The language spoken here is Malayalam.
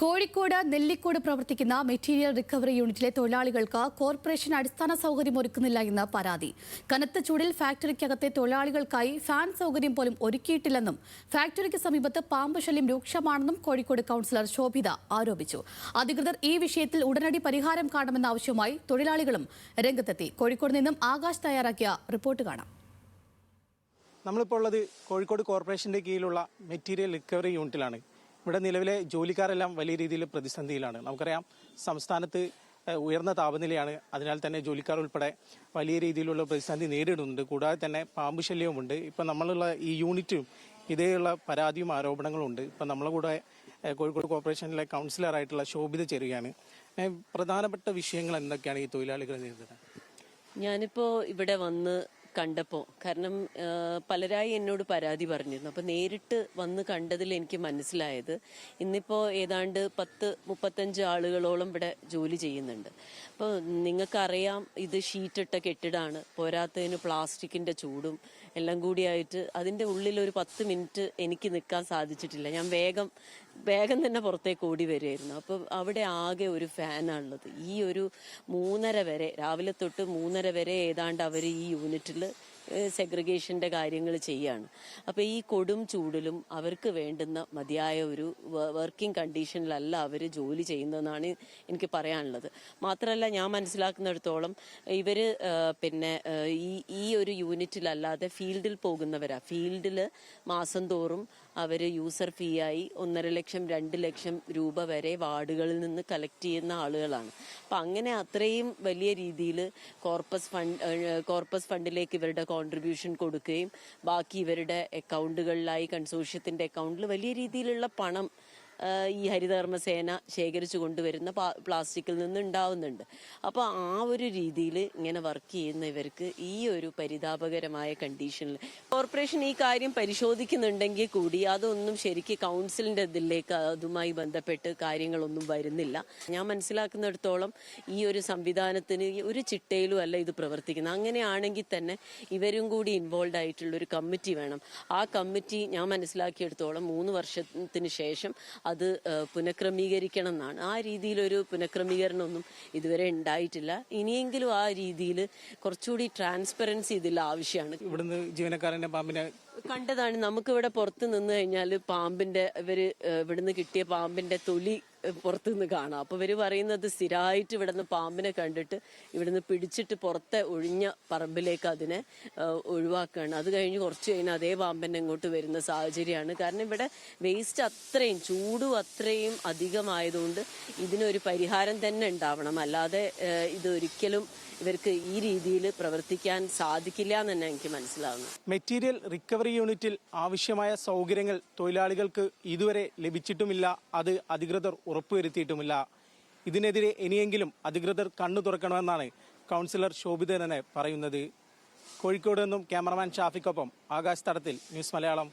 കോഴിക്കോട് നെല്ലിക്കോട് പ്രവർത്തിക്കുന്ന മെറ്റീരിയൽ റിക്കവറി യൂണിറ്റിലെ തൊഴിലാളികൾക്ക് കോർപ്പറേഷൻ അടിസ്ഥാന സൗകര്യം ഒരുക്കുന്നില്ല എന്ന് പരാതി. കനത്ത ചൂടിൽ ഫാക്ടറിക്കകത്തെ തൊഴിലാളികൾക്കായി ഫാൻ സൗകര്യം പോലും ഒരുക്കിയിട്ടില്ലെന്നും ഫാക്ടറിക്ക് സമീപത്ത് പാമ്പ് ശല്യം രൂക്ഷമാണെന്നും കോഴിക്കോട് കൌൺസിലർ ശോഭിത ആരോപിച്ചു. അധികൃതർ ഈ വിഷയത്തിൽ ഉടനടി പരിഹാരം കാണണമെന്ന ആവശ്യവുമായി തൊഴിലാളികളും രംഗത്തെത്തി. കോഴിക്കോട് നിന്നും ആകാശ് തയ്യാറാക്കിയ റിപ്പോർട്ട് കാണാം. നമ്മളിപ്പോൾ ഉള്ളത് കോഴിക്കോട് കോർപ്പറേഷന്റെ കീഴിലുള്ള മെറ്റീരിയൽ റിക്കവറി യൂണിറ്റിലാണ്. ഇവിടെ നിലവിലെ ജോലിക്കാരെല്ലാം വലിയ രീതിയിൽ പ്രതിസന്ധിയിലാണ്. നമുക്കറിയാം, സംസ്ഥാനത്ത് ഉയർന്ന താപനിലയാണ്. അതിനാൽ തന്നെ ജോലിക്കാർ ഉൾപ്പെടെ വലിയ രീതിയിലുള്ള പ്രതിസന്ധി നേരിടുന്നുണ്ട്. കൂടാതെ തന്നെ പാമ്പ് ശല്യവുമുണ്ട്. ഇപ്പം നമ്മളുള്ള ഈ യൂണിറ്റും ഇതേയുള്ള പരാതിയും ആരോപണങ്ങളും ഉണ്ട്. ഇപ്പം നമ്മളെ കൂടെ കോഴിക്കോട് കോർപ്പറേഷനിലെ കൗൺസിലറായിട്ടുള്ള ശോഭിത ചേരുകയാണ്. പ്രധാനപ്പെട്ട വിഷയങ്ങൾ എന്തൊക്കെയാണ് ഈ തൊഴിലാളികൾ നേരിടുന്നത്? ഞാനിപ്പോൾ ഇവിടെ വന്ന് കണ്ടപ്പോൾ, കാരണം പലരായി എന്നോട് പരാതി പറഞ്ഞിരുന്നു. അപ്പോൾ നേരിട്ട് വന്ന് കണ്ടതിൽ എനിക്ക് മനസ്സിലായത്, ഇന്നിപ്പോൾ ഏതാണ്ട് 10-35 ആളുകളോളം ഇവിടെ ജോലി ചെയ്യുന്നുണ്ട്. അപ്പോൾ നിങ്ങൾക്കറിയാം, ഇത് ഷീറ്റിട്ട കെട്ടിടമാണ്. പോരാത്തതിന് പ്ലാസ്റ്റിക്കിൻ്റെ ചൂടും എല്ലാം കൂടിയായിട്ട് അതിൻ്റെ ഉള്ളിൽ ഒരു 10 മിനിറ്റ് എനിക്ക് നിൽക്കാൻ സാധിച്ചിട്ടില്ല. ഞാൻ വേഗം തന്നെ പുറത്തേക്ക് ഓടി വരികയായിരുന്നു. അപ്പോൾ അവിടെ ആകെ ഒരു ഫാനാണുള്ളത്. ഈ ഒരു 3:30 വരെ, രാവിലെ തൊട്ട് 3:30 വരെ ഏതാണ്ട് അവർ ഈ യൂണിറ്റിൽ സെഗ്രിഗേഷൻ്റെ കാര്യങ്ങൾ ചെയ്യാണ്. അപ്പോൾ ഈ കൊടും ചൂടിലും അവർക്ക് വേണ്ടുന്ന മതിയായ ഒരു വർക്കിംഗ് കണ്ടീഷനിലല്ല അവർ ജോലി ചെയ്യുന്നതെന്നാണ് എനിക്ക് പറയാനുള്ളത്. മാത്രമല്ല, ഞാൻ മനസ്സിലാക്കുന്നിടത്തോളം ഇവർ ഈ ഒരു യൂണിറ്റിലല്ലാതെ ഫീൽഡിൽ പോകുന്നവരാ. ഫീൽഡിൽ മാസം തോറും അവർ യൂസർ ഫീ ആയി 1.5 ലക്ഷം 2 ലക്ഷം രൂപ വരെ വാർഡുകളിൽ നിന്ന് കളക്ട് ചെയ്യുന്ന ആളുകളാണ്. അപ്പം അങ്ങനെ അത്രയും വലിയ രീതിയിൽ കോർപ്പസ് ഫണ്ടിലേക്ക് ഇവരുടെ കോൺട്രിബ്യൂഷൻ കൊടുക്കുകയും ബാക്കി ഇവരുടെ അക്കൗണ്ടുകളിലായി കൺസോർഷ്യത്തിൻ്റെ അക്കൗണ്ടിൽ വലിയ രീതിയിലുള്ള പണം ഈ ഹരിതകർമ്മസേന ശേഖരിച്ചു കൊണ്ടുവരുന്ന പ്ലാസ്റ്റിക്കിൽ നിന്ന് ഉണ്ടാവുന്നുണ്ട്. അപ്പോൾ ആ ഒരു രീതിയിൽ ഇങ്ങനെ വർക്ക് ചെയ്യുന്ന ഇവർക്ക് ഈ ഒരു പരിതാപകരമായ കണ്ടീഷനിൽ കോർപ്പറേഷൻ ഈ കാര്യം പരിശോധിക്കുന്നുണ്ടെങ്കിൽ കൂടി അതൊന്നും ശരിക്കും കൗൺസിലിൻ്റെ ഇതിലേക്ക് അതുമായി ബന്ധപ്പെട്ട് കാര്യങ്ങളൊന്നും വരുന്നില്ല. ഞാൻ മനസ്സിലാക്കുന്നിടത്തോളം ഈ ഒരു സംവിധാനത്തിന് ഒരു ചിട്ടയിലും അല്ല ഇത് പ്രവർത്തിക്കുന്നത്. അങ്ങനെയാണെങ്കിൽ തന്നെ ഇവരും കൂടി ഇൻവോൾവ് ആയിട്ടുള്ള ഒരു കമ്മിറ്റി വേണം. ആ കമ്മിറ്റി ഞാൻ മനസ്സിലാക്കിയെടുത്തോളം 3 വർഷത്തിന് ശേഷം അത് പുനഃക്രമീകരിക്കണം എന്നാണ്. ആ രീതിയിലൊരു പുനഃക്രമീകരണമൊന്നും ഇതുവരെ ഉണ്ടായിട്ടില്ല. ഇനിയെങ്കിലും ആ രീതിയിൽ കുറച്ചുകൂടി ട്രാൻസ്പെറൻസി ഇതിൽ ആവശ്യമാണ്. ഇവിടുന്ന് ജീവനക്കാരന്റെ പാമ്പിനെ കണ്ടതാണ്. നമുക്കിവിടെ പുറത്ത് നിന്ന് കഴിഞ്ഞാൽ ഇവിടുന്ന് കിട്ടിയ പാമ്പിന്റെ തൊലി പുറത്തു നിന്ന് കാണാം. അപ്പോൾ ഇവർ പറയുന്നത് സ്ഥിരമായിട്ട് ഇവിടുന്ന് പാമ്പിനെ കണ്ടിട്ട് ഇവിടുന്ന് പിടിച്ചിട്ട് പുറത്തെ ഒഴിഞ്ഞ പറമ്പിലേക്ക് അതിനെ ഒഴിവാക്കുകയാണ്. അത് കഴിഞ്ഞ് കുറച്ച് കഴിഞ്ഞാൽ അതേ പാമ്പിനെ ഇങ്ങോട്ട് വരുന്ന സാഹചര്യമാണ്. കാരണം ഇവിടെ വേസ്റ്റ് അത്രയും ചൂടും അത്രയും അധികമായതുകൊണ്ട് ഇതിനൊരു പരിഹാരം തന്നെ ഉണ്ടാവണം. അല്ലാതെ ഇതൊരിക്കലും ഇവർക്ക് ഈ രീതിയിൽ പ്രവർത്തിക്കാൻ സാധിക്കില്ല എന്ന് തന്നെ എനിക്ക് മനസ്സിലാവുന്നു. മെറ്റീരിയൽ റിക്കവറി യൂണിറ്റിൽ ആവശ്യമായ സൗകര്യങ്ങൾ തൊഴിലാളികൾക്ക് ഇതുവരെ ലഭിച്ചിട്ടുമില്ല. അത് അധികൃതർ ഉറപ്പുവരുത്തിയിട്ടുമില്ല. ഇതിനെതിരെ ഇനിയെങ്കിലും അധികൃതർ കണ്ണു തുറക്കണമെന്നാണ് കൗൺസിലർ ശോഭിത തന്നെ പറയുന്നത്. കോഴിക്കോട് നിന്നും ക്യാമറമാൻ ഷാഫിക്കൊപ്പം ആകാശ് തടത്തിൽ, ന്യൂസ് മലയാളം.